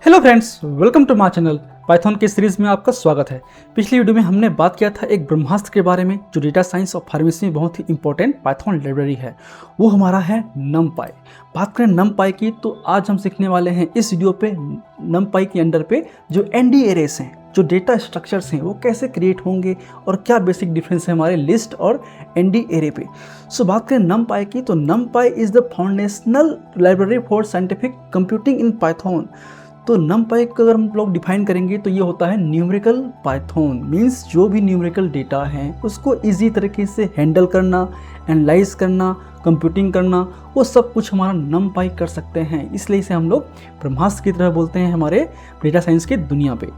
Hello friends, welcome to my channel. Python के series में आपका स्वागत है। पिछली वीडियो में हमने बात किया था एक ब्रह्मास्त्र के बारे में जो डेटा साइंस और फार्मेसी में बहुत ही इंपॉर्टेंट पाइथन लाइब्रेरी है। वो हमारा है numpy। बात करें numpy की तो आज हम सीखने वाले हैं इस वीडियो पे numpy के अंडर पे जो ND एरेस हैं, जो डेटा स्ट्रक्चर्स हैं, वो कैसे क्रिएट होंगे और क्या बेसिक डिफरेंस है हमारे लिस्ट और ND एरे पे। सो बात करें numpy की तो numpy is the foundational library for scientific computing in Python. तो numpy को अगर हम लोग डिफाइन करेंगे तो ये होता है न्यूमेरिकल पाइथन। मींस जो भी न्यूमेरिकल डेटा है उसको इजी तरीके से हैंडल करना, एनालाइज करना, कंप्यूटिंग करना, वो सब कुछ हमारा numpy कर सकते हैं। इसलिए इसे हम लोग ब्रह्मास्त्र की तरह बोलते हैं हमारे डेटा साइंस की दुनिया पे।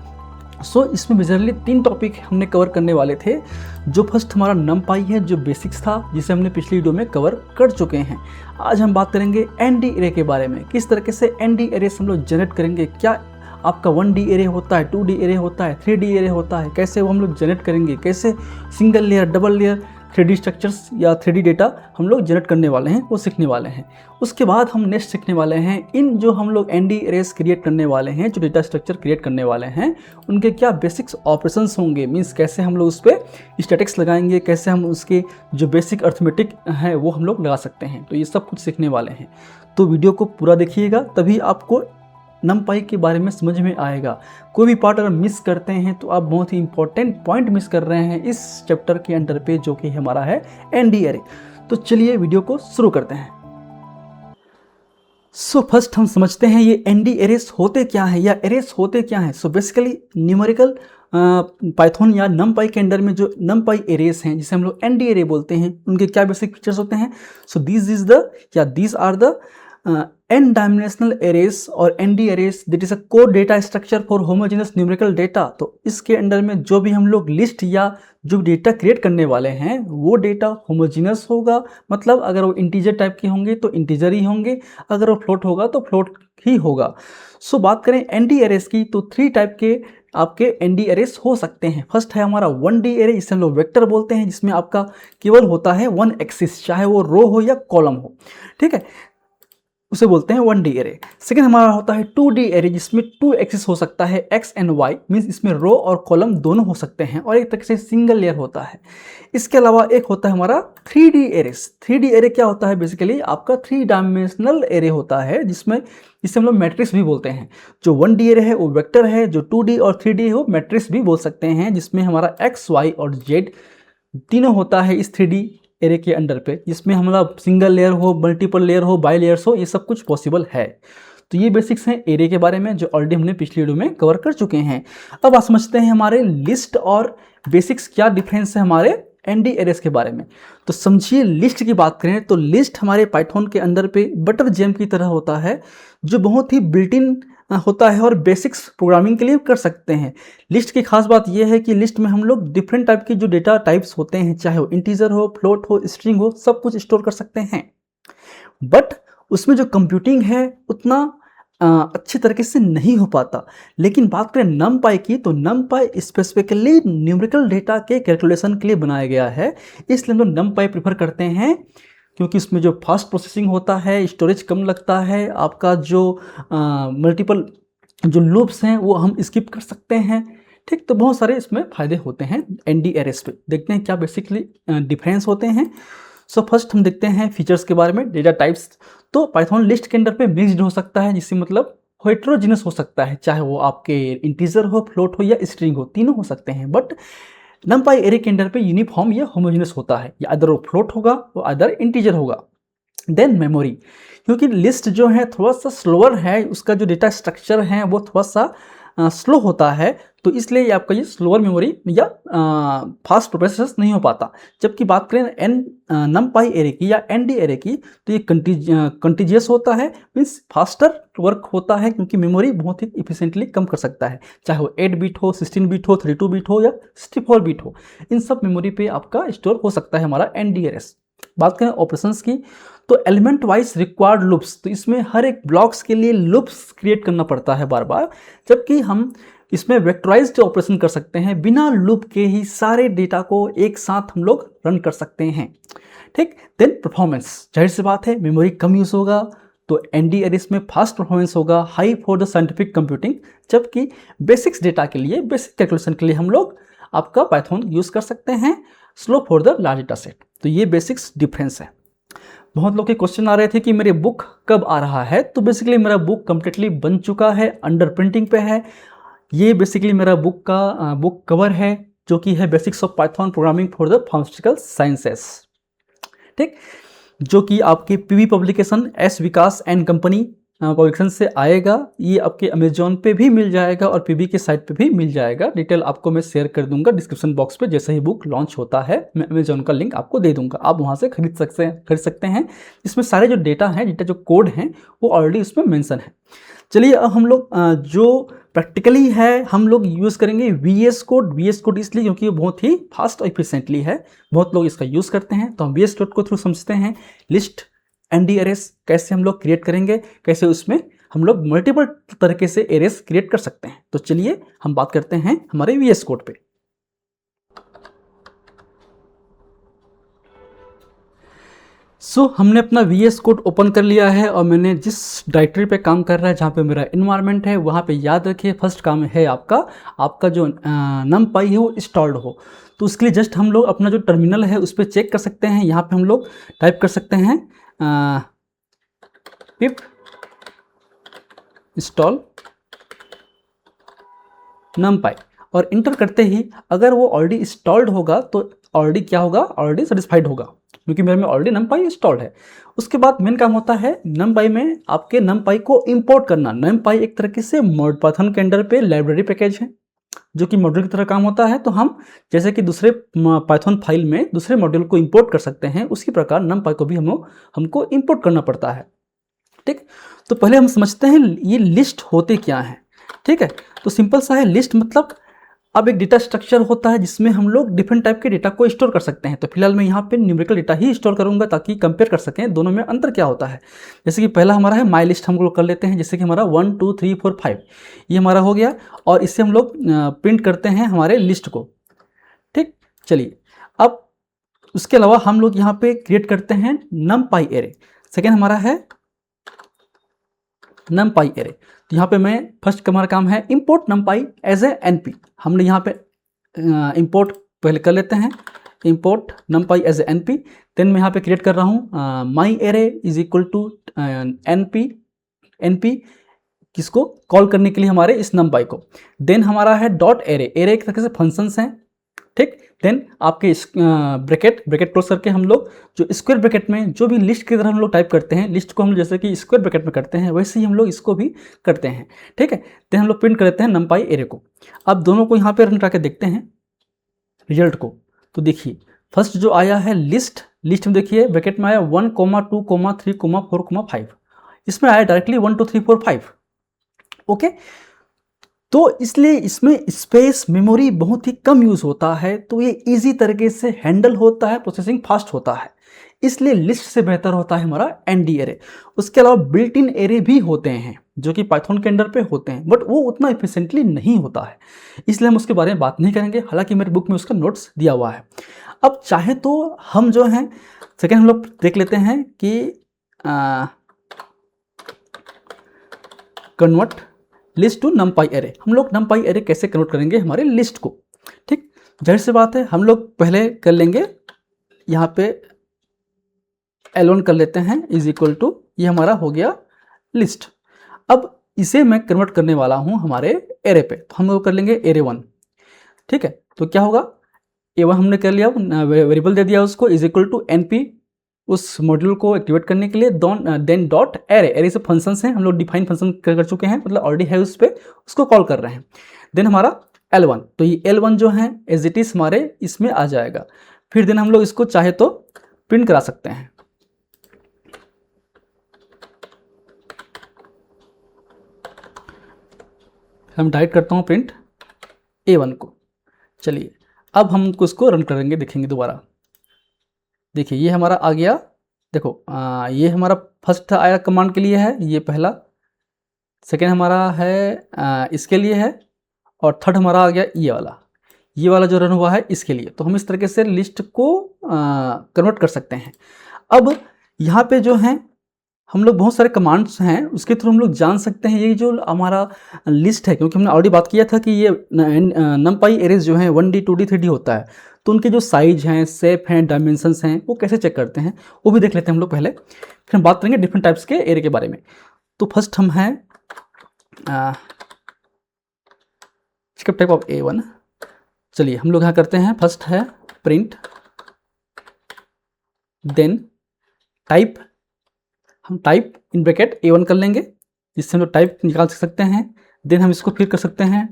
सो इसमें मेजरली 3 टॉपिक हमने कवर करने वाले थे। जो फर्स्ट हमारा numpy है, जो बेसिक्स था, जिसे हमने पिछली वीडियो में कवर कर चुके हैं। आज हम बात करेंगे ND एरे के बारे में, किस तरीके से ND एरे हम लोग जनरेट करेंगे। क्या आपका 1D एरे होता है, 2D एरे होता है, 3D एरे होता है, कैसे वो हम लोग जनरेट करेंगे, कैसे single layer, double layer 3D structures या 3D डेटा हम लोग जनरेट करने वाले हैं, वो सीखने वाले हैं। उसके बाद हम नेक्स्ट सीखने वाले हैं इन जो हम लोग ND एरेस क्रिएट करने वाले हैं, जो डेटा स्ट्रक्चर क्रिएट करने वाले हैं, उनके क्या बेसिक्स ऑपरेशंस होंगे। मींस कैसे हम लोग उस पर स्टैटिक्स लगाएंगे, कैसे हम उसके जो बेसिक अर्थमेटिक है वो हम लोग लगा सकते हैं। तो ये सब कुछ सीखने वाले हैं। तो वीडियो को पूरा देखिएगा, तभी आपको numpy के बारे में समझ में आएगा। कोई भी पार्ट अगर मिस करते हैं तो आप बहुत ही इंपॉर्टेंट पॉइंट मिस कर रहे हैं इस चैप्टर के अंडर पे, जो कि हमारा है ND एरे। तो चलिए वीडियो को शुरू करते हैं। सो फर्स्ट हम समझते हैं ये ND एरेस होते क्या है या एरेस होते क्या हैं। सो बेसिकली न्यूमेरिकल पाइथन या numpy के अंडर में जो numpy एरेस हैं, जिसे हम लोग ND एरे बोलते हैं, उनके क्या बेसिक फीचर्स होते हैं। So these are the n dimensional arrays और ND arrays that is a core data structure for homogeneous numerical data. तो इसके अंडर में जो भी हम लोग लिस्ट या जो डेटा क्रिएट करने वाले हैं वो डेटा होमोजेनस होगा। मतलब अगर वो इंटीजर टाइप के होंगे तो इंटीजर ही होंगे, अगर वो फ्लोट होगा तो फ्लोट ही होगा। सो बात करें ND एरेस की तो 3 टाइप के आपके ND एरेस हो सकते हैं। फर्स्ट है हमारा 1D एरे, जिसे हम लोग वेक्टर बोलते हैं, जिसमें आपका केवल होता है 1 एक्सिस, चाहे वो रो हो या कॉलम हो, ठीक है, उसे बोलते हैं 1D एरे। सेकेंड हमारा होता है 2D एरे, जिसमें 2 एक्सिस हो सकता है, X एंड Y, मीन्स इसमें रो और कॉलम दोनों हो सकते हैं, और एक तरह से सिंगल लेयर होता है। इसके अलावा एक होता है हमारा 3D एरेस। 3D एरे क्या होता है, बेसिकली आपका 3 डायमेंशनल एरे होता है, जिसे हम लोग मैट्रिक्स भी बोलते हैं। जो 1D एरे है वो वेक्टर है, जो 2D और 3D है वो मैट्रिक्स भी बोल सकते हैं, जिसमें हमारा X, Y और Z तीनों होता है इस 3D एरे के अंडर पे, जिसमें हमारा सिंगल लेयर हो, मल्टीपल लेयर हो, बाई लेयर्स हो, ये सब कुछ पॉसिबल है। तो ये बेसिक्स हैं एरे के बारे में, जो ऑलरेडी हमने पिछली वीडियो में कवर कर चुके हैं। अब आप समझते हैं हमारे लिस्ट और बेसिक्स क्या डिफरेंस है हमारे ND एरेस के बारे में। तो समझिए, लिस्ट की बात करें तो लिस्ट हमारे पाइथन के अंदर पे बटर जेम की तरह होता है, जो बहुत ही बिल्ट इन होता है और बेसिक्स प्रोग्रामिंग के लिए कर सकते हैं। लिस्ट की खास बात यह है कि लिस्ट में हम लोग डिफरेंट टाइप के जो डेटा टाइप्स होते हैं, चाहे वो इंटीजर हो, फ्लोट हो, स्ट्रिंग हो, सब कुछ स्टोर कर सकते हैं। बट उसमें जो कंप्यूटिंग है उतना अच्छी तरीके से नहीं हो पाता। लेकिन बात करें numpy की तो numpy स्पेसिफिकली न्यूमेरिकल डेटा के कैलकुलेशन के लिए बनाया गया है। इसलिए हम लोग numpy प्रेफर करते हैं, क्योंकि इसमें जो फास्ट प्रोसेसिंग होता है, स्टोरेज कम लगता है, आपका जो मल्टीपल जो लूप्स हैं वो हम स्किप कर सकते हैं, ठीक। तो बहुत सारे इसमें फ़ायदे होते हैं ND एरेस पे। देखते हैं क्या बेसिकली डिफरेंस होते हैं। सो फर्स्ट हम देखते हैं फीचर्स के बारे में। डेटा टाइप्स तो पाइथन लिस्ट के अंदर पे मिक्सड हो सकता है, जिससे मतलब हेटेरोजेनस हो सकता है, चाहे वो आपके इंटीजर हो, फ्लोट हो या स्ट्रिंग हो, तीनों हो सकते हैं। बट numpy एरे के अंदर पे यूनिफॉर्म या होमोजेनस होता है, या अदर वो फ्लोट होगा वो अदर इंटीजर होगा। देन मेमोरी, क्योंकि लिस्ट जो है थोड़ा सा स्लोअर है, उसका जो डेटा स्ट्रक्चर है वो थोड़ा सा स्लो होता है, तो इसलिए आपका ये स्लोअर मेमोरी या फास्ट प्रोसेस नहीं हो पाता। जबकि बात करें numpy एरे की या ND एरे की तो ये कंटीजियस होता है, मीन्स फास्टर वर्क होता है, क्योंकि मेमोरी बहुत ही इफिशिएंटली कम कर सकता है, चाहे वो 8 बिट हो, 16 बिट हो, 32 बिट हो या 64 बिट हो, इन सब मेमोरी पे आपका स्टोर हो सकता है हमारा ND एरेस। बात करें ऑपरेशंस की तो एलिमेंट वाइज रिक्वायर्ड लूप्स, तो इसमें हर एक ब्लॉक्स के लिए लूप्स क्रिएट करना पड़ता है बार बार, जबकि हम इसमें वेक्टराइज्ड ऑपरेशन कर सकते हैं, बिना लूप के ही सारे डेटा को एक साथ हम लोग रन कर सकते हैं, ठीक। देन परफॉर्मेंस, जाहिर सी बात है मेमोरी कम यूज़ होगा तो एनडी एरेस में फास्ट परफॉर्मेंस होगा, high for the scientific computing, जबकि बेसिक्स डेटा के लिए, बेसिक कैलकुलेशन के लिए हम लोग आपका पाइथन यूज़ कर सकते हैं, slow for the large data set. तो ये बेसिक्स डिफरेंस है। बहुत लोग के क्वेश्चन आ रहे थे कि मेरे बुक कब आ रहा है, तो बेसिकली मेरा बुक कंप्लीटली बन चुका है, अंडर प्रिंटिंग पे है। ये बेसिकली मेरा बुक का बुक कवर है, जो कि है basics of Python programming for the pharmaceutical sciences, ठीक, जो कि आपके PV publication S Vikas and company publication से आएगा। ये आपके अमेजोन पे भी मिल जाएगा और पीवी के साइट पे भी मिल जाएगा। डिटेल आपको मैं शेयर कर दूंगा डिस्क्रिप्शन बॉक्स पे। जैसे ही बुक लॉन्च होता है मैं अमेजोन का लिंक आपको दे दूंगा, आप वहाँ से खरीद सकते हैं। इसमें सारे जो डेटा हैं, जो कोड हैं, वो ऑलरेडी इसमें मेंशन है। चलिए अब हम लोग जो प्रैक्टिकली है हम लोग यूज़ करेंगे VS कोड। VS कोड इसलिए क्योंकि ये बहुत ही फास्ट और इफिशिएंटली है, बहुत लोग इसका यूज़ करते हैं। तो हम VS कोड को थ्रू समझते हैं। लिस्ट एनडी एरेस कैसे हम लोग क्रिएट करेंगे, कैसे उसमें हम लोग मल्टीपल तरीके से एरेस क्रिएट कर सकते हैं। तो चलिए हम बात करते हैं हमारे VS कोड पे। हमने अपना VS कोड ओपन कर लिया है और मैंने जिस डायरेक्टरी पे काम कर रहा है, जहाँ पे मेरा इन्वायरमेंट है, वहाँ पे याद रखिए फर्स्ट काम है आपका जो numpy है वो इंस्टॉल्ड हो। तो उसके लिए जस्ट हम लोग अपना जो टर्मिनल है उस पर चेक कर सकते हैं। यहाँ पे हम लोग टाइप कर सकते हैं पिप इंस्टॉल numpy और इंटर करते ही अगर वो ऑलरेडी इंस्टॉल्ड होगा तो ऑलरेडी क्या होगा, ऑलरेडी सेटिस्फाइड होगा, क्योंकि मेरे में ऑलरेडी numpy इंस्टॉल्ड है। उसके बाद मेन काम होता है numpy में आपके numpy को इंपोर्ट करना। numpy एक तरीके से पाइथन के अंडर पे लाइब्रेरी पैकेज है, जो कि मॉड्यूल की तरह काम होता है। तो हम जैसे कि दूसरे पाइथन फाइल में दूसरे मॉड्यूल को इंपोर्ट कर सकते हैं, उसी प्रकार numpy को भी हमको इंपोर्ट करना पड़ता है, ठीक। तो पहले हम समझते हैं ये लिस्ट होते क्या हैं, ठीक है। तो सिंपल सा है, लिस्ट मतलब अब एक डेटा स्ट्रक्चर होता है जिसमें हम लोग डिफरेंट टाइप के डेटा को स्टोर कर सकते हैं। तो फिलहाल मैं यहाँ पे न्यूमेरिकल डेटा ही स्टोर करूँगा ताकि कंपेयर कर सकें दोनों में अंतर क्या होता है। जैसे कि पहला हमारा है माई लिस्ट, हम लोग कर लेते हैं। जैसे कि हमारा 1 2 3 4 5 ये हमारा हो गया और इससे हम लोग प्रिंट करते हैं हमारे लिस्ट को, ठीक। चलिए अब उसके अलावा हम लोग यहाँ पे क्रिएट करते हैं numpy एरे। सेकेंड हमारा है numpy एरे। तो यहाँ पे मैं फर्स्ट हमारा काम है import numpy as a np। हमने यहाँ पे इंपोर्ट पहले कर लेते हैं, import numpy as a np। Then मैं यहाँ पे क्रिएट कर रहा हूँ my array is equal to np किसको कॉल करने के लिए हमारे इस numpy को। देन हमारा है डॉट एरे। एरे एक तरह से फंक्शंस हैं, ठीक। देन आपके ब्रैकेट क्लोज करके हम लोग जो स्क्वायर ब्रैकेट में जो भी लिस्ट की तरह हम लोग टाइप करते हैं, लिस्ट को हम जैसे कि स्क्वायर ब्रैकेट में करते हैं वैसे ही हम लोग इसको भी करते हैं, ठीक है। देन हम लोग प्रिंट करते हैं numpy एरे को। अब दोनों को यहाँ पे रन करके देखते हैं रिजल्ट को। तो देखिए फर्स्ट जो आया है लिस्ट में देखिए ब्रैकेट में आया 1 2 3 4 5, इसमें आया डायरेक्टली 1 2 3 4 5, ओके। तो इसलिए इसमें स्पेस मेमोरी बहुत ही कम यूज़ होता है, तो ये इजी तरीके से हैंडल होता है, प्रोसेसिंग फास्ट होता है, इसलिए लिस्ट से बेहतर होता है हमारा एनडी एरे। उसके अलावा बिल्ट इन एरे भी होते हैं जो कि पाइथन के अंडर पे होते हैं, बट वो उतना इफिशिएंटली नहीं होता है, इसलिए हम उसके बारे में बात नहीं करेंगे। हालांकि मेरे बुक में उसका नोट्स दिया हुआ है। अब चाहे तो हम जो हैं सेकेंड हम लोग देख लेते हैं कि convert list to numpy array. हम लोग numpy एरे कैसे कन्वर्ट करेंगे हमारे लिस्ट को, ठीक। जाहिर सी बात है हम लोग पहले कर लेंगे यहाँ पे L1 कर लेते हैं इज इक्वल टू, ये हमारा हो गया लिस्ट। अब इसे मैं कन्वर्ट करने वाला हूँ हमारे एरे पे, तो हम लोग कर लेंगे एरे 1, ठीक है। तो क्या होगा, A1 हमने कर लिया, वेरिएबल दे दिया उसको इज इक्वल टू np उस मॉड्यूल को एक्टिवेट करने के लिए। Then dot array. एरे से फंक्शंस हैं, हम लोग डिफाइन फंक्शन कर चुके हैं, मतलब ऑलरेडी है उस पर, उसको कॉल कर रहे हैं। देन हमारा L1, तो ये L1 जो है एज इट इज हमारे इसमें आ जाएगा। फिर देन हम लोग इसको चाहे तो प्रिंट करा सकते हैं, हम डायरेक्ट करता हूँ प्रिंट A1 को। चलिए अब हम इसको रन करेंगे, देखेंगे दोबारा। देखिए ये हमारा आ गया, देखो ये हमारा फर्स्ट आया कमांड के लिए है, ये पहला। सेकेंड हमारा है इसके लिए है, और थर्ड हमारा आ गया ये वाला जो रन हुआ है इसके लिए। तो हम इस तरीके से लिस्ट को कन्वर्ट कर सकते हैं। अब यहाँ पे जो है हम लोग बहुत सारे कमांड्स हैं उसके थ्रू हम लोग जान सकते हैं ये जो हमारा लिस्ट है, क्योंकि हमने ऑलरेडी बात किया था कि ये नमपाई एरेज जो है 1D 2D 3D होता है, तो उनके जो साइज हैं, शेप हैं, डायमेंशंस हैं, वो कैसे चेक करते हैं वो भी देख लेते हैं हम लोग पहले, फिर हम बात करेंगे डिफरेंट टाइप्स के एरे के बारे में। तो फर्स्ट हम हैं टाइप ऑफ A1। चलिए हम लोग यहाँ करते हैं, फर्स्ट है प्रिंट, देन टाइप, हम टाइप इन ब्रैकेट A1 कर लेंगे, जिससे हम लोग टाइप निकाल सकते हैं। देन हम इसको फिर कर सकते हैं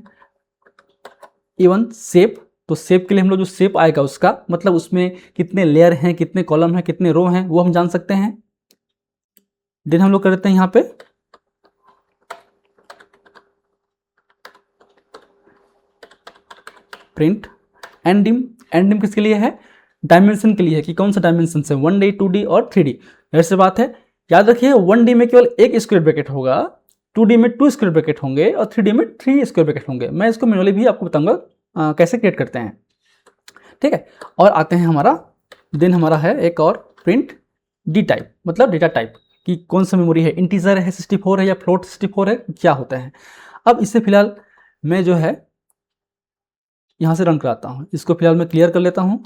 A1 शेप, तो शेप के लिए हम लोग जो शेप आएगा उसका मतलब उसमें कितने लेयर हैं, कितने कॉलम हैं, कितने रो हैं, वो हम जान सकते हैं। देन हम लोग करते हैं यहाँ पे प्रिंट एंडिम। एंडिम किसके लिए है? डायमेंशन के लिए है कि कौन सा डायमेंशन है, 1D 2D और 3D। ऐसे बात है, याद रखिए 1D में केवल एक स्क्वायर ब्रैकेट होगा, 2D में 2 स्क्वायर ब्रैकेट होंगे और 3D में 3 स्क्वायर ब्रैकेट होंगे। मैं इसको मैनुअली भी आपको बताऊंगा कैसे क्रिएट करते हैं, ठीक है। और आते हैं हमारा, देन हमारा है एक और प्रिंट डी टाइप, मतलब डेटा टाइप कि कौन सा मेमोरी है, इंटीजर है 64 है या फ्लोट 64 है, क्या होता है। अब इसे फिलहाल मैं जो है यहाँ से रन कराता हूँ, इसको फिलहाल मैं क्लियर कर लेता हूँ।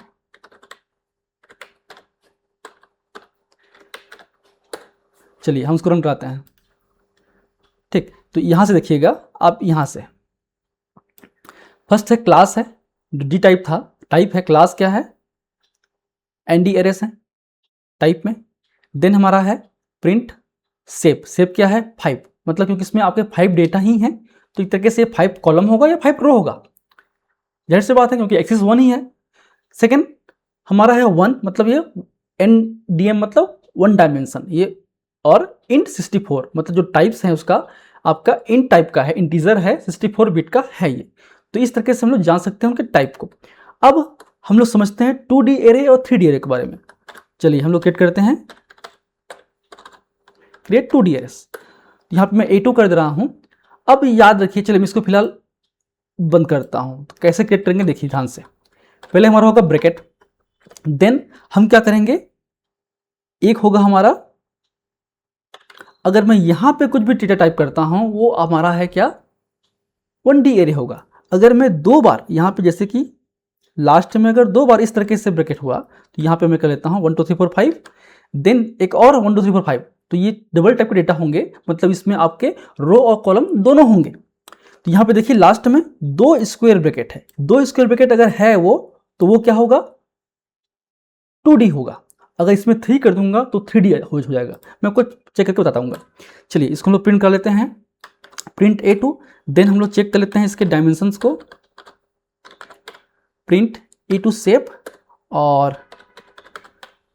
चलिए हम उसको रन कराते हैं, ठीक। तो यहाँ से देखिएगा आप, यहाँ से फर्स्ट है क्लास है, डी टाइप था, टाइप है क्लास क्या है, एनडी एरेस है टाइप में। देन हमारा है प्रिंट शेप, शेप क्या है 5, मतलब क्योंकि इसमें आपके 5 डेटा ही हैं तो एक तरीके से 5 कॉलम होगा या 5 रो होगा, जाहिर सी बात है क्योंकि एक्सिस 1 ही है। सेकंड हमारा है 1, मतलब ये NDM मतलब 1 डायमेंशन ये, और इंट 64 मतलब जो टाइप्स हैं उसका आपका इंट टाइप का है, इंटीजर है, 64 बिट का है ये। तो इस तरीके से हम लोग जान सकते हैं उनके टाइप को। अब हम लोग समझते हैं 2D एरे और 3D एरे के बारे में। चलिए हम लोग क्रिएट करते हैं, क्रिएट 2D एरेस। यहाँ पे मैं A2 कर दे रहा हूँ। अब याद रखिए, चलिए मैं इसको फिलहाल बंद करता हूँ। तो कैसे क्रिएट करेंगे देखिए ध्यान से, पहले हमारा होगा ब्रैकेट, देन हम क्या करेंगे, एक होगा हमारा, अगर मैं यहां पे कुछ भी डेटा टाइप करता हूं वो हमारा है क्या 1D एरे होगा। अगर मैं 2 बार यहां पे, जैसे कि लास्ट में अगर 2 बार इस तरीके से ब्रैकेट हुआ तो यहां पे मैं कर लेता हूं 1 2 3 4 5, देन एक और 1 2 3 4 5, तो ये डबल टाइप के डेटा होंगे, मतलब इसमें आपके रो और कॉलम दोनों होंगे। तो यहाँ पे देखिए लास्ट में 2 स्क्वायर ब्रैकेट है, 2 स्क्वायर ब्रैकेट अगर है वो, तो वो क्या होगा 2D होगा। अगर इसमें 3 कर दूंगा तो 3D हो जाएगा। मैं आपको चेक करके बताता हूँ। चलिए इसको हम लोग प्रिंट कर लेते हैं, प्रिंट A2, देन हम लोग चेक कर लेते हैं इसके डायमेंशंस को, प्रिंट A2 शेप और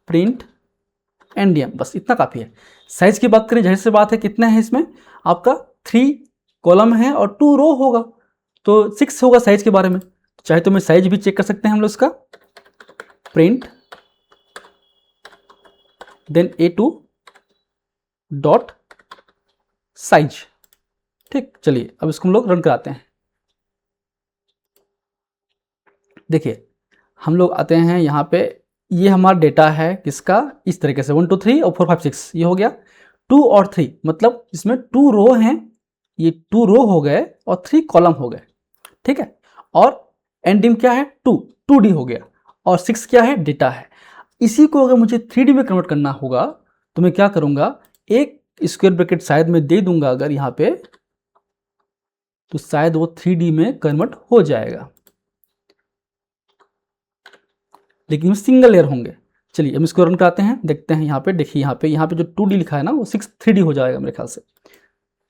प्रिंट NDM, बस इतना काफ़ी है। साइज की बात करें, जाहिर सी बात है कितना है इसमें आपका 3 कॉलम है और 2 रो होगा, तो 6 होगा साइज के बारे में। चाहे तो मैं साइज भी चेक कर सकते हैं हम लोग इसका, print then A2 dot size, ठीक। चलिए अब इसको हम लोग रन कराते हैं। देखिए हम लोग आते हैं यहाँ पे, ये हमारा डेटा है किसका, इस तरीके से 1 2 3 और 4 5 6, ये हो गया 2 और 3, मतलब इसमें 2 रो हैं, ये 2 रो हो गए और 3 कॉलम हो गए, ठीक है। और एंडिंग क्या है 2D हो गया, और 6 क्या है डेटा है। इसी को अगर मुझे 3D में कन्वर्ट करना होगा तो मैं क्या करूंगा, एक स्क्वायर ब्रैकेट शायद मैं दे दूंगा अगर यहाँ पे, तो शायद वो 3D में कन्वर्ट हो जाएगा, लेकिन वो सिंगल लेयर होंगे। चलिए हम इसको रन कराते हैं, देखते हैं यहाँ पे, देखिए यहाँ पे जो 2D लिखा है ना वो 3D हो जाएगा मेरे ख्याल से।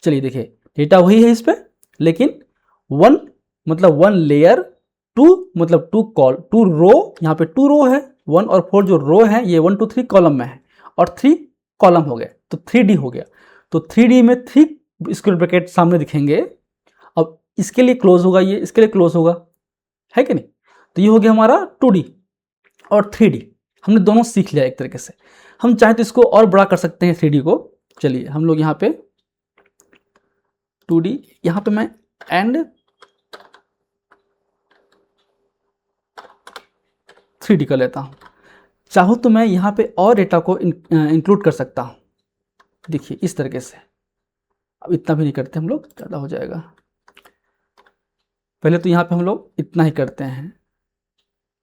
चलिए देखिए डेटा वही है इस पे, लेकिन 1 मतलब 1 लेयर, 2 मतलब 2 रो, यहाँ पे 2 रो है, 1 और 4 जो रो है ये 1 2 3 कॉलम में है, और 3 कॉलम हो गए तो 3D हो गया। तो 3D में 3 स्क्वायर ब्रैकेट सामने दिखेंगे। अब इसके लिए क्लोज होगा, ये इसके लिए क्लोज होगा, है कि नहीं। तो ये हो गया हमारा 2D और 3D, हमने दोनों सीख लिया एक तरीके से। हम चाहे तो इसको और बड़ा कर सकते हैं 3D को। चलिए हम लोग यहाँ पे 2D, यहाँ पे मैं एंड 3D कर लेता हूँ। चाहूँ तो मैं यहाँ पे और डेटा को इंक्लूड कर सकता हूँ, देखिए इस तरीके से। अब इतना भी नहीं करते हम लोग, ज़्यादा हो जाएगा। पहले तो यहाँ पे हम लोग इतना ही करते हैं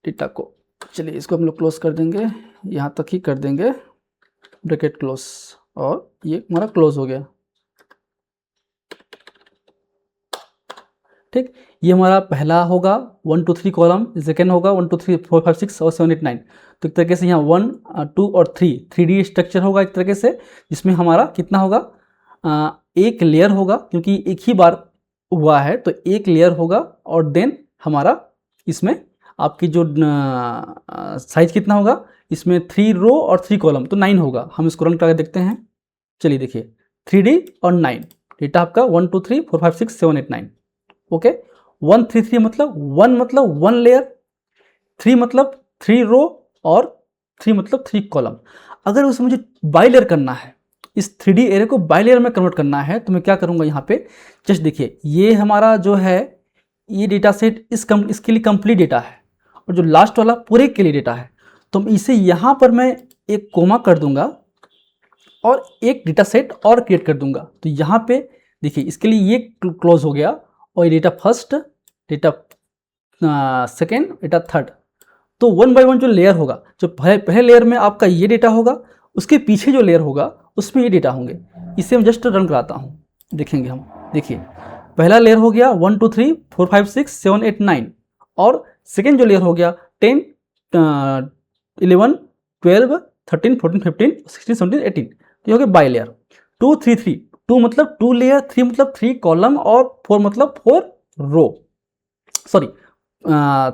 डेटा को। चलिए इसको हम लोग क्लोज कर देंगे, यहाँ तक ही कर देंगे, ब्रैकेट क्लोज, और ये हमारा क्लोज हो गया। ठीक, ये हमारा पहला होगा 1 2 3 कॉलम, सेकेंड होगा 1 2 3 4 5 6 और 7 8 9। तो एक तरीके से यहाँ 1 2 और 3D स्ट्रक्चर होगा एक तरीके से, जिसमें हमारा कितना होगा, एक लेयर होगा, क्योंकि एक ही बार हुआ है तो एक लेयर होगा, और देन हमारा इसमें आपकी जो साइज कितना होगा, इसमें 3 रो और 3 कॉलम, तो 9 होगा। हम इसको रन करके देखते हैं। चलिए देखिए 3D और 9 डेटा आपका 1 2 3 4 5 6 7 8 9। ओके, 1 3 3 मतलब 1 लेयर, 3 मतलब 3 रो, और 3 मतलब 3 कॉलम। अगर उसे मुझे बाई लेयर करना है, इस 3D एरे को बाई लेयर में कन्वर्ट करना है, तो मैं क्या करूंगा यहाँ पे, जस्ट देखिए ये हमारा जो है ये डेटा सेट इसके लिए कंप्लीट डेटा है, और जो लास्ट वाला पूरे के लिए डेटा है। तो इसे यहाँ पर मैं एक कोमा कर दूंगा और एक डेटा सेट और क्रिएट कर दूंगा। तो यहाँ पे देखिए इसके लिए ये क्लोज हो गया, और ये data first, data second, data third. तो 1 बाय 1 जो लेयर होगा, जो पहले लेयर में आपका ये डेटा होगा, उसके पीछे जो लेयर होगा उसमें ये डेटा होंगे। इसे मैं जस्ट रन कराता हूँ, देखेंगे हम। देखिए पहला लेयर हो गया 1 2 3 4 5 6 7 8 9, और सेकेंड जो लेयर हो गया 10 11 12 13 14 15 16 17 18। ये हो गया बाई लेयर। 2 3 3, 2 मतलब 2 लेयर, 3 मतलब 3 कॉलम, और 4 मतलब 4 रो। सॉरी,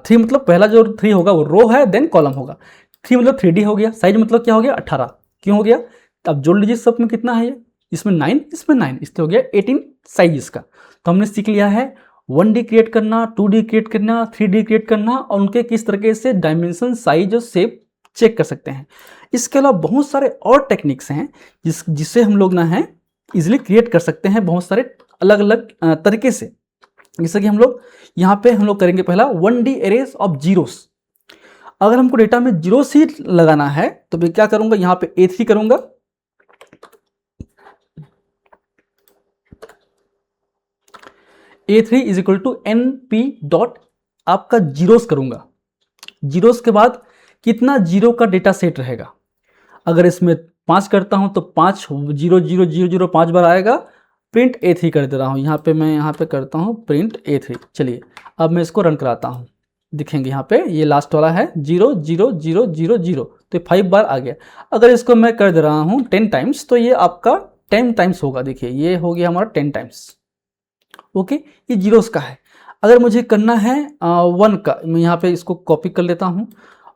3 मतलब पहला जो 3 होगा वो रो है, देन कॉलम होगा। 3 मतलब 3D हो गया, साइज मतलब क्या हो गया 18। क्यों हो गया, अब जोड़ लीजिए सब में कितना है ये, इसमें 9, इसमें 9, इसलिए हो गया 18 साइज इसका। तो हमने सीख लिया है 1D क्रिएट करना, 2D क्रिएट करना, 3D क्रिएट करना, और उनके किस तरीके से डायमेंशन, साइज और शेप चेक कर सकते हैं। इसके अलावा बहुत सारे और टेक्निक्स हैं जिससे हम लोग ना है इजिली क्रिएट कर सकते हैं बहुत सारे अलग अलग तरीके से। जैसे कि हम लोग यहाँ पे हम लोग करेंगे पहला 1D एरेस ऑफ जीरोस। अगर हमको डेटा में जीरोस ही लगाना है तो मैं क्या करूंगा, यहाँ पे A3 करूंगा, A3 is equal to NP dot आपका जीरोस करूंगा। जीरोस के बाद कितना जीरो का डेटा सेट रहेगा, अगर इसमें 5 करता हूं तो 5 0 0 0 0 5 बार आएगा। प्रिंट A3 कर दे रहा हूं, यहाँ पे मैं यहाँ पे करता हूं प्रिंट A3। चलिए अब मैं इसको रन कराता हूं, दिखेंगे यहाँ पे ये लास्ट वाला है 0 0 0 0 0, तो 5 बार आ गया। अगर इसको मैं कर दे रहा हूँ 10 टाइम्स, तो ये आपका 10 टाइम्स होगा। देखिए ये हो गया हमारा 10 टाइम्स। ओके, ये जीरोस का है। अगर मुझे करना है 1 का, मैं यहाँ पे इसको कॉपी कर लेता हूँ,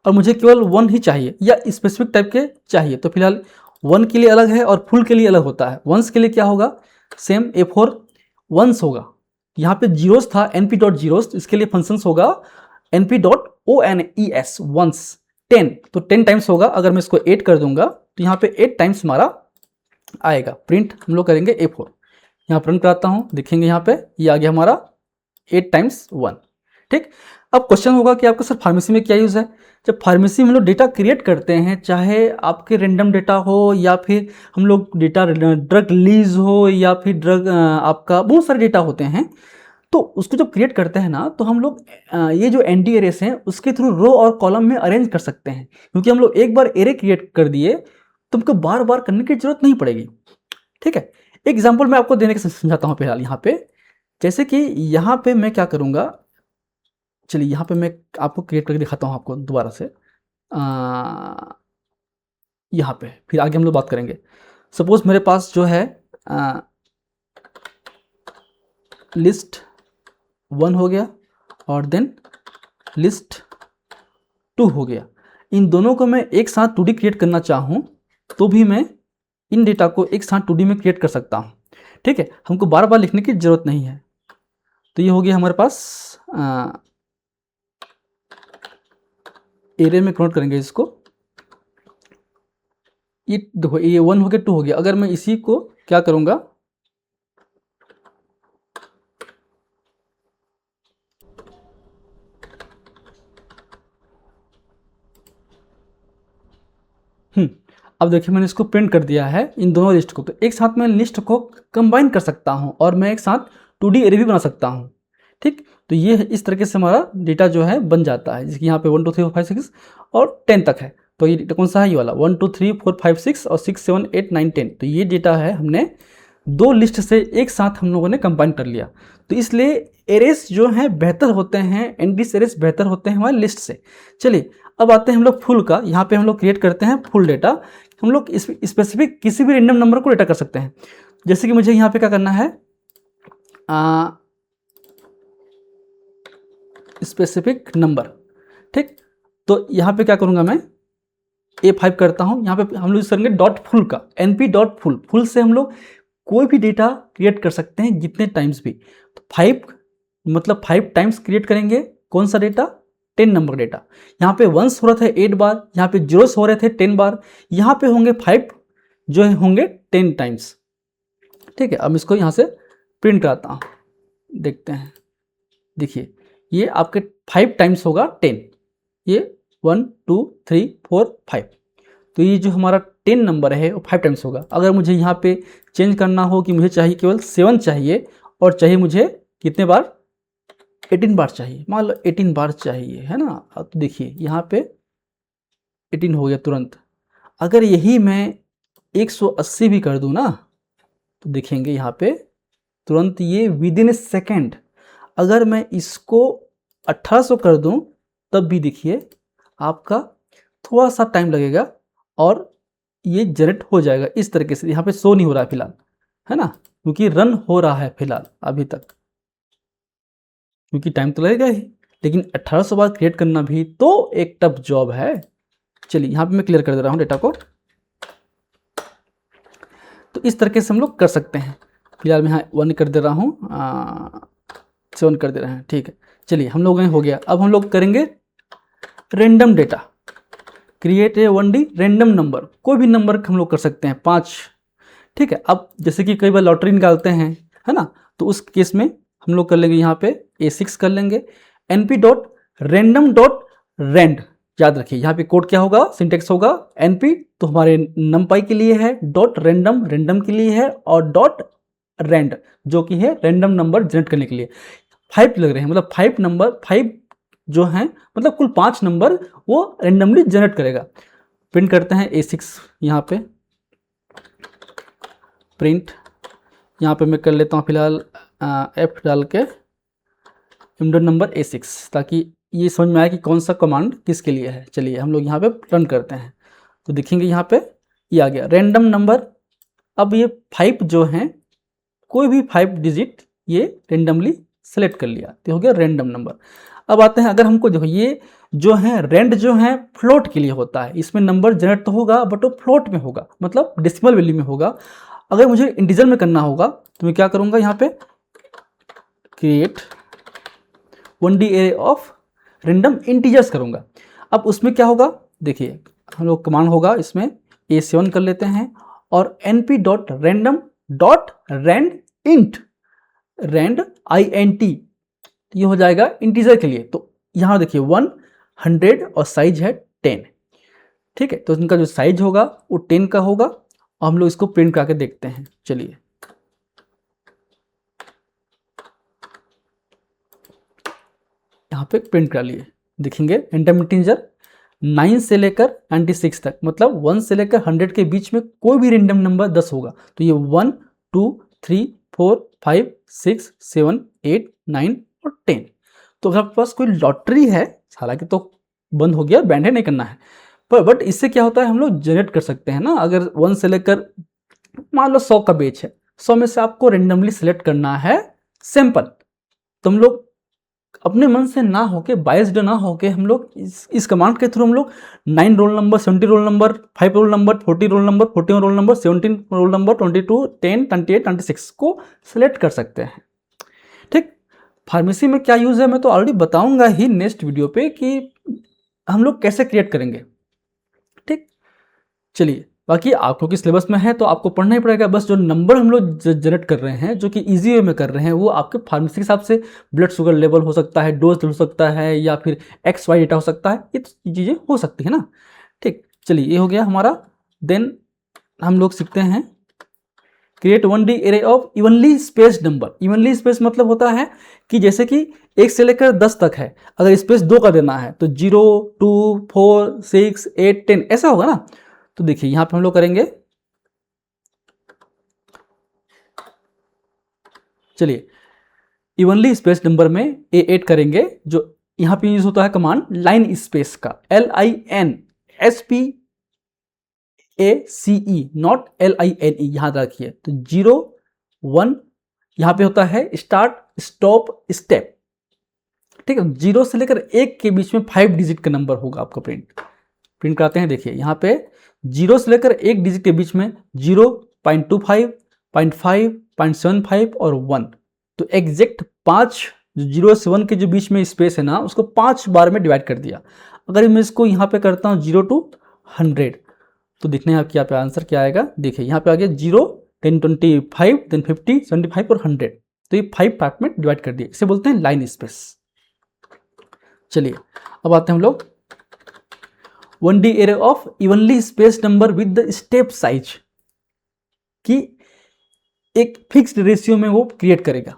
और मुझे केवल 1 ही चाहिए या स्पेसिफिक टाइप के चाहिए, तो फिलहाल 1 के लिए अलग है और फुल के लिए अलग होता है। वंस के लिए क्या होगा, सेम A4 वंस होगा। यहाँ पे जीरोस था np डॉट जीरोस, इसके लिए फंक्शंस होगा np डॉट ones वंस 10, तो 10 टाइम्स होगा। अगर मैं इसको 8 कर दूंगा तो यहाँ पे 8 टाइम्स हमारा आएगा। प्रिंट हम लोग करेंगे A4, यहाँ प्रिंट कराता हूँ, देखेंगे यहाँ पे ये आ गया हमारा 8 टाइम्स 1। ठीक, अब क्वेश्चन होगा कि आपका सर फार्मेसी में क्या यूज़ है। जब फार्मेसी में हम लोग डेटा क्रिएट करते हैं, चाहे आपके रेंडम डेटा हो या फिर हम लोग डेटा ड्रग लीज हो या फिर ड्रग आपका बहुत सारे डेटा होते हैं, तो उसको जब क्रिएट करते हैं ना, तो हम लोग ये जो ND एरेस हैं उसके थ्रू रो और कॉलम में अरेंज कर सकते हैं, क्योंकि हम लोग एक बार एरे क्रिएट कर दिए तो हमको बार बार करने की जरूरत नहीं पड़ेगी। ठीक है, एग्जाम्पल मैं आपको देने के समझाता हूँ फिलहाल यहाँ पे। जैसे कि यहाँ पे मैं क्या करूँगा, चलिए यहाँ पे मैं आपको क्रिएट करके दिखाता हूँ आपको दोबारा से। यहाँ पे फिर आगे हम लोग बात करेंगे। सपोज मेरे पास जो है लिस्ट 1 हो गया और देन लिस्ट 2 हो गया। इन दोनों को मैं एक साथ 2D क्रिएट करना चाहूँ तो भी मैं इन डेटा को एक साथ 2D में क्रिएट कर सकता हूँ। ठीक है, हमको बार बार लिखने की जरूरत नहीं है। तो ये हो गया हमारे पास एरे में कन्वर्ट करेंगे इसको। ये देखो ये 1 हो गया, 2 हो गया। अगर मैं इसी को क्या करूँगा, अब देखिए मैंने इसको प्रिंट कर दिया है इन दोनों लिस्ट को, तो एक साथ मैं लिस्ट को कंबाइन कर सकता हूँ और मैं एक साथ 2D एरे भी बना सकता हूँ। ठीक, तो ये इस तरीके से हमारा डेटा जो है बन जाता है, जिसकी यहाँ पे 1 2 3 4 5 6 और 10 तक है। तो ये डेटा कौन सा है, ये वाला 1 2 3 4 5 6 और 6 7 8 9 10। तो ये डेटा है हमने दो लिस्ट से एक साथ हम लोगों ने कंबाइन कर लिया। तो इसलिए एरेस जो हैं बेहतर होते हैं, एनडीस एरेस बेहतर होते हैं हमारे लिस्ट से। चलिए अब आते हैं हम लोग फुल का। यहाँ पे हम लोग क्रिएट करते हैं फुल डेटा। हम लोग इस स्पेसिफिक किसी भी रेंडम नंबर को डेटा कर सकते हैं। जैसे कि मुझे यहाँ पे क्या करना है, स्पेसिफिक नंबर। ठीक, तो यहाँ पे क्या करूँगा मैं, A5 करता हूँ। यहाँ पे हम लोग यूज करेंगे डॉट फुल का, np डॉट फुल। फुल से हम लोग कोई भी डेटा क्रिएट कर सकते हैं जितने टाइम्स भी। तो 5 मतलब 5 टाइम्स क्रिएट करेंगे कौन सा डेटा, 10 नंबर डेटा। यहाँ पे 1s हो रहा था 8 बार, यहाँ पे 0s हो रहे थे 10 बार, यहाँ पे होंगे 5 जो है होंगे 10 टाइम्स। ठीक है, अब इसको यहाँ से प्रिंट कराता हूँ, देखते हैं। देखिए ये आपके 5 टाइम्स होगा 10, ये 1 2 3 4 5। तो ये जो हमारा 10 नंबर है वो 5 टाइम्स होगा। अगर मुझे यहाँ पे चेंज करना हो कि मुझे चाहिए केवल 7 चाहिए और चाहिए मुझे कितने बार, 18 बार चाहिए, मान लो 18 बार चाहिए, है ना। अब तो देखिए यहाँ पे 18 हो गया तुरंत। अगर यही मैं 180 भी कर दूँ ना, तो देखेंगे यहाँ पे तुरंत ये विद इन ए सेकेंड। अगर मैं इसको 1800 कर दूं तब भी देखिए आपका थोड़ा सा टाइम लगेगा और ये जनरेट हो जाएगा इस तरीके से। यहाँ पे शो नहीं हो रहा है फिलहाल, है ना, क्योंकि रन हो रहा है फिलहाल अभी तक, क्योंकि टाइम तो लगेगा ही। लेकिन 1800 बार क्रिएट करना भी तो एक टफ जॉब है। चलिए यहाँ पे मैं क्लियर कर दे रहा हूँ डेटा को। तो इस तरीके से हम लोग कर सकते हैं। फिलहाल मैं यहाँ 1 कर दे रहा हूँ, 7 कर दे रहे हैं। ठीक है, चलिए हम लोग हो गया। अब हम लोग करेंगे random data, create a 1D random number. कोई भी नंबर हम लोग कर सकते हैं 5। ठीक है, अब जैसे कि कई बार लॉटरी निकालते हैं, है ना, तो उस केस में हम लोग कर लेंगे यहाँ पे A6 कर लेंगे, np dot random dot rand. याद रखिए यहाँ पे कोड क्या होगा, सिंटेक्स होगा np तो हमारे नमपाई के लिए है, डॉट रेंडम रेंडम के लिए है, और डॉट रेंड जो कि है रेंडम नंबर जनरेट करने के लिए। 5 लग रहे हैं, मतलब 5 नंबर, 5 जो हैं मतलब कुल 5 नंबर वो रेंडमली जनरेट करेगा। प्रिंट करते हैं A6, यहाँ पे प्रिंट, यहाँ पे मैं कर लेता हूँ फिलहाल F डाल के इमडोट नंबर A6, ताकि ये समझ में आए कि कौन सा कमांड किसके लिए है। चलिए हम लोग यहाँ पे रन करते हैं तो देखेंगे यहाँ पे ये आ गया रेंडम नंबर। अब ये 5 जो हैं, कोई भी 5 डिजिट ये रेंडमली सेलेक्ट कर लिया तो हो गया रेंडम नंबर। अब आते हैं, अगर हमको देखो ये जो है रेंड जो है फ्लोट के लिए होता है, इसमें नंबर जनरेट तो होगा बट वो फ्लोट में होगा, मतलब डेसिमल वैल्यू में होगा। अगर मुझे इंटीजर में करना होगा तो मैं क्या करूँगा, यहाँ पे create 1D array of random integers करूँगा। अब उसमें क्या होगा, देखिए हम लोग कमांड होगा इसमें A7 कर लेते हैं और np dot random dot rand int, rand INT, ये हो जाएगा इंटीजर के लिए। तो यहाँ देखिए 100 और साइज है 10। ठीक है, तो इनका जो साइज होगा वो 10 का होगा और हम लोग इसको प्रिंट करके देखते हैं। चलिए यहाँ पे प्रिंट कर लिए, देखेंगे रेंडम इंटीजर 9 से लेकर 96 तक, मतलब 1 से लेकर 100 के बीच में कोई भी रेंडम नंबर 10 होगा। तो ये 1 2 3 4 5 6 7 8 9 और 10। तो अगर आपके पास कोई लॉटरी है, हालांकि तो बंद हो गया, बैंड नहीं करना है, पर बट इससे क्या होता है हम लोग जनरेट कर सकते हैं ना। अगर 1 से लेकर मान लो 100 का बेच है, 100 में से आपको रेंडमली सेलेक्ट करना है सैंपल। तो हम लोग अपने मन से ना होके, बायस्ड ना होके, हम लोग इस कमांड के थ्रू हम लोग 9 roll number, 70 roll number, 5 roll number, 40 roll number, 41 roll number, 17 roll number, 22 10 28 26 को सिलेक्ट कर सकते हैं। ठीक, फार्मेसी में क्या यूज़ है मैं तो ऑलरेडी बताऊंगा ही नेक्स्ट वीडियो पे कि हम लोग कैसे क्रिएट करेंगे। ठीक, चलिए बाकी आप लोग की सिलेबस में है तो आपको पढ़ना ही पड़ेगा। बस जो नंबर हम लोग जनरेट कर रहे हैं, जो कि इजी वे में कर रहे हैं, वो आपके फार्मेसी के हिसाब से ब्लड शुगर लेवल हो सकता है, डोज हो सकता है, या फिर XY डेटा हो सकता है, ये चीज़ें हो सकती है ना। ठीक, चलिए ये हो गया हमारा देन हम लोग सीखते हैं create 1D array of evenly space number. Evenly space मतलब होता है कि जैसे कि 1 से लेकर 10 तक है, अगर स्पेस 2 का देना है तो 0, 2, 4, 6, 8, 10 ऐसा होगा ना। तो देखिए यहाँ पे हम लोग करेंगे, चलिए इवनली स्पेस नंबर में A8 करेंगे। जो यहाँ पे यूज होता है कमांड लाइन स्पेस का, LINSPACE, नॉट LINE, याद रखिए। तो 0, 1 यहाँ पे होता है स्टार्ट स्टॉप स्टेप, ठीक है। 0 से लेकर 1 के बीच में 5 डिजिट का नंबर होगा आपका। प्रिंट कराते हैं, देखिए यहाँ पे 0 से लेकर 1 डिजिट के बीच में 0.25, 0.5, 0.75 और 1। तो एग्जैक्ट 5 0 से 1 के जो बीच में स्पेस है ना, उसको 5 बार में डिवाइड कर दिया। अगर मैं इसको यहाँ पे करता हूँ 0 to 100, तो देखने आपके यहाँ पे आंसर क्या आएगा। देखिए यहाँ पे आ गया 0, 10, 25, देन 50, 75 और 100। तो ये 5 पार्ट में डिवाइड कर दिया, इसे बोलते हैं लाइन स्पेस। चलिए अब आते हैं हम लोग 1D array of evenly space number with the step size, कि एक फिक्स्ड रेशियो में वो क्रिएट करेगा।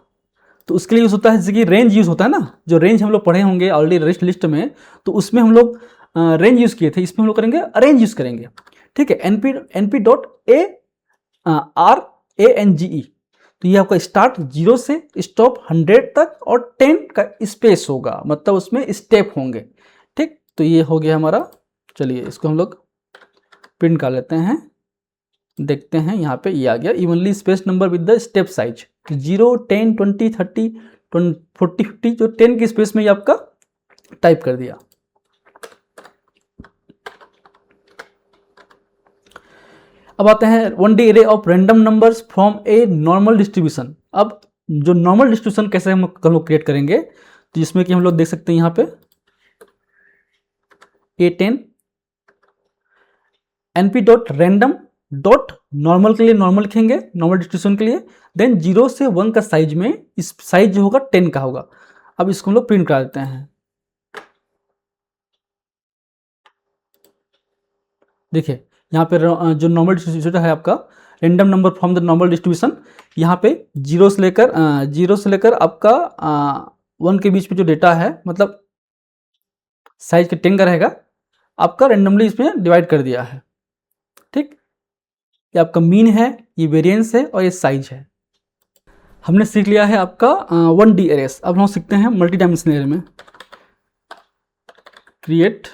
तो उसके लिए यूज होता है, जैसे कि रेंज यूज होता है ना, जो रेंज हम लोग पढ़े होंगे ऑलरेडी लिस्ट में, तो उसमें हम लोग रेंज यूज किए थे, इसमें हम लोग करेंगे अरेंज यूज करेंगे, ठीक है। np.arange, तो ये आपका स्टार्ट 0 से स्टॉप 100 तक और 10 का स्पेस होगा, मतलब उसमें स्टेप होंगे, ठीक। तो ये हो गया हमारा। चलिए इसको हम लोग प्रिंट कर लेते हैं, देखते हैं यहाँ पे ये आ गया evenly space number with the step size. 0, 10, 20, 30, 40, 50, जो 10 की स्पेस में ये आपका टाइप कर दिया। अब आते हैं 1D array of random numbers from a normal distribution. अब जो नॉर्मल डिस्ट्रीब्यूशन कैसे हम लोग क्रिएट करेंगे, तो जिसमें कि हम लोग देख सकते हैं यहाँ पे A10 np.random डॉट नॉर्मल के लिए नॉर्मल लिखेंगे, नॉर्मल डिस्ट्रीब्यूशन के लिए। देन 0 से 1 का साइज में इस साइज जो होगा 10 का होगा। अब इसको हम लोग प्रिंट करा देते हैं। देखिए यहाँ पे जो नॉर्मल डिस्ट्रीब्यूशन है आपका, random number from the normal distribution, यहाँ पे 0 से लेकर आपका 1 के बीच में जो डेटा है, मतलब साइज के 10 का रहेगा, आपका रैंडमली इसमें डिवाइड कर दिया है, ठीक। ये आपका मीन है, ये वेरिएंस है और ये साइज है। हमने सीख लिया है आपका 1D एरेस। अब हम सीखते हैं मल्टी डायमेंशनल एरे में क्रिएट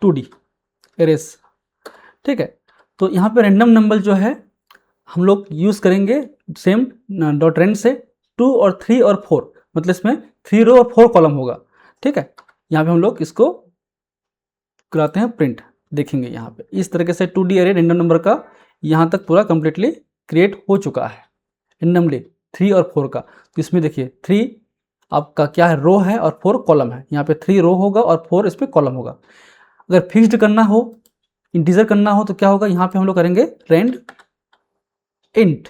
2D एरेस, ठीक है। तो यहाँ पे रैंडम नंबर जो है हम लोग यूज़ करेंगे सेम डॉट रेंड से 2 और 3 और 4, मतलब इसमें 3 रो और 4 कॉलम होगा, ठीक है। यहाँ पे हम लोग इसको कराते हैं प्रिंट, देखेंगे यहाँ पे इस तरीके से 2D एरे रैंडम नंबर का यहाँ तक पूरा कंप्लीटली क्रिएट हो चुका है रैंडमली 3 और 4 का। तो इसमें देखिए 3 आपका क्या है, रो है और 4 कॉलम है। यहाँ पे 3 रो होगा और 4 इस पर कॉलम होगा। अगर फिक्स्ड करना हो, इंटीजर करना हो, तो क्या होगा, यहाँ पे हम लोग करेंगे रेंड इंट,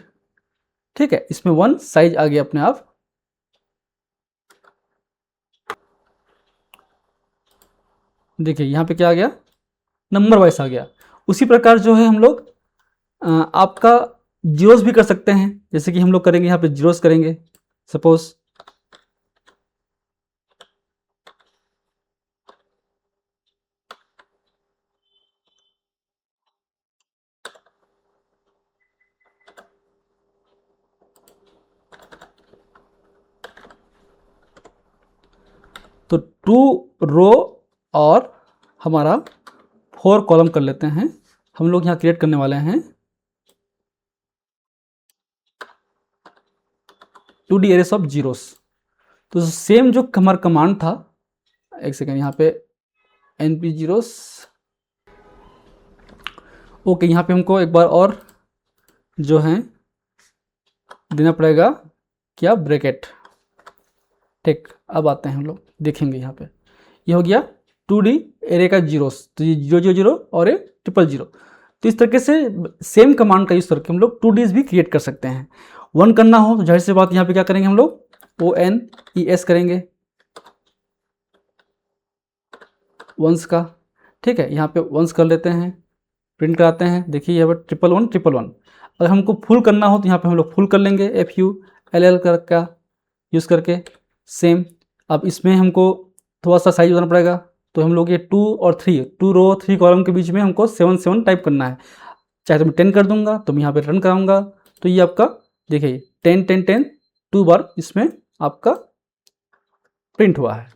ठीक है। इसमें 1 साइज आ गया अपने आप। देखिए यहाँ पे क्या आ गया, नंबर वाइज आ गया। उसी प्रकार जो है हम लोग आपका जीरोस भी कर सकते हैं, जैसे कि हम लोग करेंगे यहाँ पे जीरोस करेंगे सपोज। तो 2 रो और हमारा 4 कॉलम कर लेते हैं। हम लोग यहाँ क्रिएट करने वाले हैं 2D एरेस ऑफ जीरोस। तो सेम जो हमारा कमांड था, एक सेकेंड, यहाँ पे np जीरोस, ओके। यहाँ पे हमको एक बार और जो है देना पड़ेगा क्या, ब्रैकेट, ठीक। अब आते हैं हम लोग देखेंगे यहाँ पे ये हो गया 2D एरे का जीरोस। तो ये 0 0 0 और ये 0 0 0। तो इस तरीके से सेम कमांड का यूज करके हम लोग 2Ds भी क्रिएट कर सकते हैं। 1 करना हो तो जाहिर सी बात यहाँ पे क्या करेंगे हम लोग, ONES करेंगे 1s का, ठीक है, यहाँ पे वंस कर लेते हैं, प्रिंट कराते हैं। देखिए यहाँ पर 11111। अगर हमको फुल करना हो तो यहाँ पे हम लोग फुल कर लेंगे, FULL का यूज़ करके। सेम अब इसमें हमको थोड़ा सा साइज बनाना पड़ेगा, तो हम लोग ये 2 और 3, 2 रो 3 कॉलम के बीच में हमको 7 7 टाइप करना है। चाहे तो मैं 10 कर दूंगा, तो मैं यहाँ पे रन कराऊंगा, तो ये आपका देखिए 10 10 10 2 बार इसमें आपका प्रिंट हुआ है।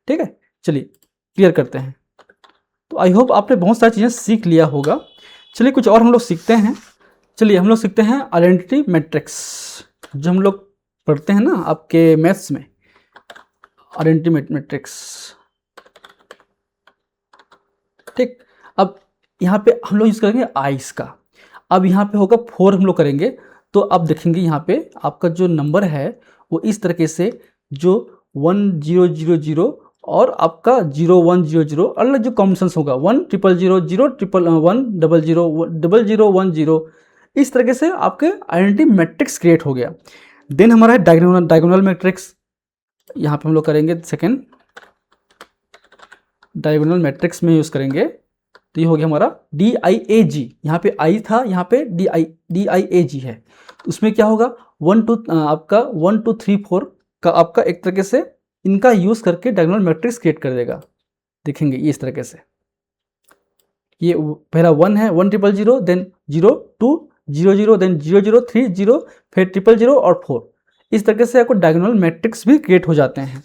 ठीक है, चलिए क्लियर करते हैं। तो आई होप आपने बहुत सारी चीज़ें सीख लिया होगा। चलिए कुछ और हम लोग सीखते हैं। चलिए हम लोग सीखते हैं आइडेंटिटी मैट्रिक्स, जो हम लोग पढ़ते हैं ना आपके मैथ्स में, आइडेंटिटी मैट्रिक्स। ठीक, अब यहाँ पे हम लोग यूज़ करेंगे आइस का। अब यहाँ पे होगा 4 हम लोग करेंगे, तो अब देखेंगे यहाँ पे आपका जो नंबर है वो इस तरीके से, जो 1 0 0 0 और आपका 0 1 0 0 अलग जो कॉम्बिनेशन होगा, 1 0 0 0 0 1 1 0 0 0 1 0, इस तरीके से आपके आइडेंटिटी मैट्रिक्स क्रिएट हो गया। देन हमारा है डायगोनल मैट्रिक्स। यहाँ पे हम लोग करेंगे सेकेंड डायगोनल मैट्रिक्स में यूज़ करेंगे, तो ये हो गया हमारा DIAG। यहाँ पे I था, यहाँ पे DIAG है। उसमें क्या होगा, 1 2 आपका 1 2 3 4 का आपका एक तरीके से इनका यूज़ करके डायगोनल मैट्रिक्स क्रिएट कर देगा। देखेंगे ये इस तरीके से, ये पहला 1 है, 1 0 0 देन 0 2 0 0 देन 0 0 3 0 फिर 0 0 और 4। इस तरीके से आपको डायगोनल मैट्रिक्स भी क्रिएट हो जाते हैं।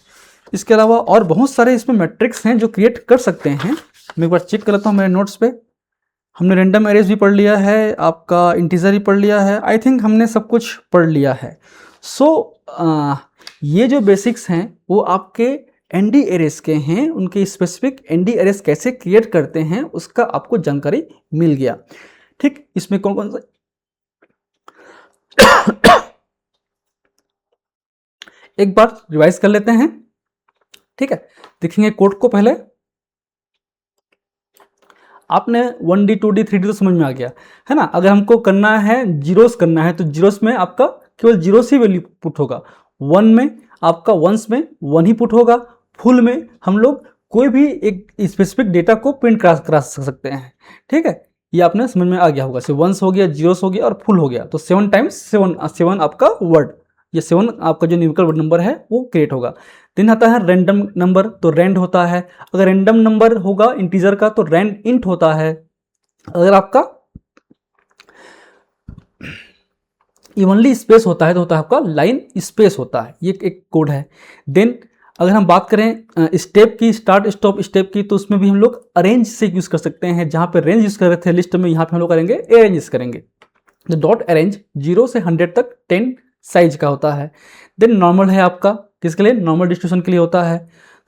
इसके अलावा और बहुत सारे इसमें मैट्रिक्स हैं जो क्रिएट कर सकते हैं। मैं एक बार चेक कर लेता हूँ मेरे नोट्स पे। हमने रैंडम एरेज भी पढ़ लिया है, आपका इंटीजर भी पढ़ लिया है, आई थिंक हमने सब कुछ पढ़ लिया है। ये जो बेसिक्स हैं वो आपके एनडी एरेज के हैं, उनके स्पेसिफिक एनडी एरेज कैसे क्रिएट करते हैं उसका आपको जानकारी मिल गया। ठीक, इसमें कौन कौन सा एक बार रिवाइज कर लेते हैं। ठीक है, देखेंगे कोड को। पहले आपने 1D 2D 3D तो समझ में आ गया है ना। अगर हमको करना है जीरोस करना है, तो जीरोस में आपका केवल जीरोस ही वैल्यू पुट होगा। 1 में आपका वंस में 1 ही पुट होगा। फुल में हम लोग कोई भी एक स्पेसिफिक डेटा को प्रिंट करा सकते हैं। ठीक है, ये आपने समझ में आ गया होगा। वंस हो गया, जीरोस हो गया और फुल हो गया, तो 7 टाइम्स 7 आपका वर्ड, ये 7 आपका जो न्यूमेरिकल वर्ड नंबर है वो क्रिएट होगा। देन आता है रैंडम नंबर, तो रैंड होता है। अगर रैंडम नंबर होगा इंटीजर का तो रैंड इंट होता है। अगर आपका इवनली स्पेस होता है तो होता है आपका लाइन स्पेस होता है। ये एक कोड है। देन अगर हम बात करें स्टेप की, स्टार्ट स्टॉप स्टेप की, तो उसमें भी हम लोग अरेंज से यूज कर सकते हैं। जहां पे रेंज यूज कर रहे थे लिस्ट में, यहाँ पे हम लोग करेंगे अरेंज यूज करेंगे। तो डॉट अरेंज 0 से 100 तक 10 साइज का होता है। देन नॉर्मल है आपका, किसके लिए, नॉर्मल डिस्ट्रीब्यूशन के लिए होता है।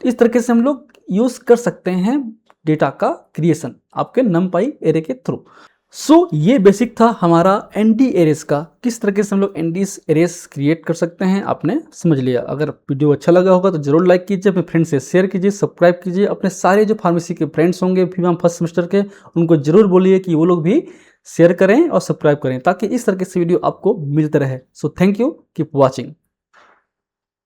तो इस तरीके से हम लोग यूज कर सकते हैं डेटा का क्रिएशन आपके numpy एरे के थ्रू। ये बेसिक था हमारा एनडी एरेस का, किस तरीके से हम लोग एनडी एरेस क्रिएट कर सकते हैं, आपने समझ लिया। अगर वीडियो अच्छा लगा होगा तो जरूर लाइक कीजिए, अपने फ्रेंड से शेयर कीजिए, सब्सक्राइब कीजिए। अपने सारे जो फार्मेसी के फ्रेंड्स होंगे B.Pharm फर्स्ट सेमेस्टर के, उनको जरूर बोलिए कि वो लोग भी शेयर करें और सब्सक्राइब करें, ताकि इस तरीके से वीडियो आपको मिलते रहे। So thank you, keep watching.